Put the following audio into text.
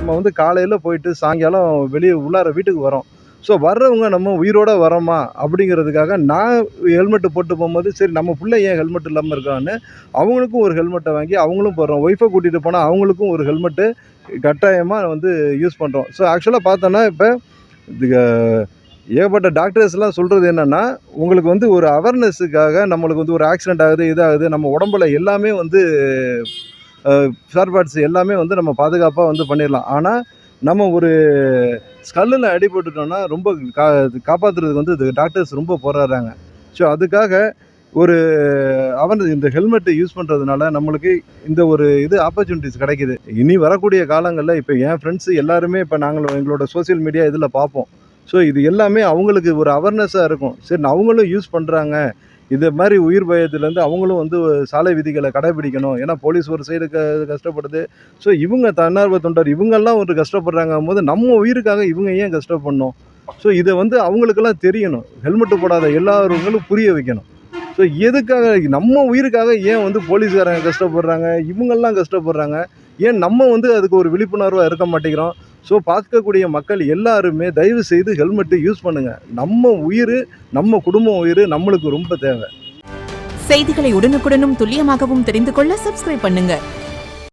நம்ம வந்து காலையில் போயிட்டு சாயங்காலம் வெளியே உள்ளார வீட்டுக்கு வரோம். ஸோ வர்றவங்க நம்ம உயிரோட வரோமா அப்படிங்கிறதுக்காக நான் ஹெல்மெட்டு போட்டு போகும்போது சரி நம்ம பிள்ளை ஏன் ஹெல்மெட் இல்லாமல் இருக்கான்னு அவங்களுக்கும் ஒரு ஹெல்மெட்டை வாங்கி அவங்களும் போடுறோம். ஒய்ஃபை கூட்டிகிட்டு போனால் அவங்களுக்கும் ஒரு ஹெல்மெட்டு கட்டாயமாக வந்து யூஸ் பண்ணுறோம். ஸோ ஆக்சுவலாக பார்த்தோன்னா இப்போ இதுக்கு ஏகப்பட்ட டாக்டர்ஸ்லாம் சொல்கிறது என்னென்னா, உங்களுக்கு வந்து ஒரு அவேர்னஸுக்காக நம்மளுக்கு வந்து ஒரு ஆக்சிடென்ட் ஆகுது, இதாகுது, நம்ம உடம்புல எல்லாமே வந்து ஸ்பேர் பார்ட்ஸ் எல்லாமே வந்து நம்ம பாதுகாப்பாக வந்து பண்ணிடலாம். ஆனால் நம்ம ஒரு ஸ்கல்லில் அடிபட்டுட்டோம்னா ரொம்ப காப்பாற்றுறதுக்கு வந்து இது டாக்டர்ஸ் ரொம்ப போராடுறாங்க. ஸோ அதுக்காக ஒரு இந்த ஹெல்மெட்டு யூஸ் பண்ணுறதுனால நம்மளுக்கு இந்த ஒரு ஆப்பர்ச்சுனிட்டிஸ் கிடைக்குது. இனி வரக்கூடிய காலங்களில் இப்போ என் ஃப்ரெண்ட்ஸு எல்லாருமே இப்போ எங்களோட சோசியல் மீடியா இதில் பார்ப்போம். ஸோ இது எல்லாமே அவங்களுக்கு ஒரு அவேர்னஸாக இருக்கும். சரி அவங்களும் யூஸ் பண்ணுறாங்க. இது மாதிரி உயிர் பயத்துலேருந்து அவங்களும் வந்து சாலை விதிகளை கடைபிடிக்கணும். ஏன்னா போலீஸ் ஒரு சைடு கஷ்டப்படுது. ஸோ இவங்க தன்னார்வ தொண்டர் இவங்கெல்லாம் ஒரு கஷ்டப்படுறாங்கும்போது நம்ம உயிருக்காக இவங்க ஏன் கஷ்டப்படணும்? ஸோ இதை வந்து அவங்களுக்கெல்லாம் தெரியணும். ஹெல்மெட்டு போடாத எல்லாருங்களும் புரிய வைக்கணும். ஸோ எதுக்காக நம்ம உயிருக்காக ஏன் வந்து போலீஸ்காரங்க கஷ்டப்படுறாங்க, இவங்கெல்லாம் கஷ்டப்படுறாங்க, ஏன் நம்ம வந்து அதுக்கு ஒரு விழிப்புணர்வாக இருக்க மாட்டேங்கிறோம்? ஸோ பார்க்கக்கூடிய மக்கள் எல்லாருமே தயவு செய்து ஹெல்மெட்டு யூஸ் பண்ணுங்கள். நம்ம உயிர், நம்ம குடும்பம் உயிர் நம்மளுக்கு ரொம்ப தேவை. செய்திகளை உடனுக்குடனும் துல்லியமாகவும் தெரிந்து கொள்ள சப்ஸ்கிரைப் பண்ணுங்க.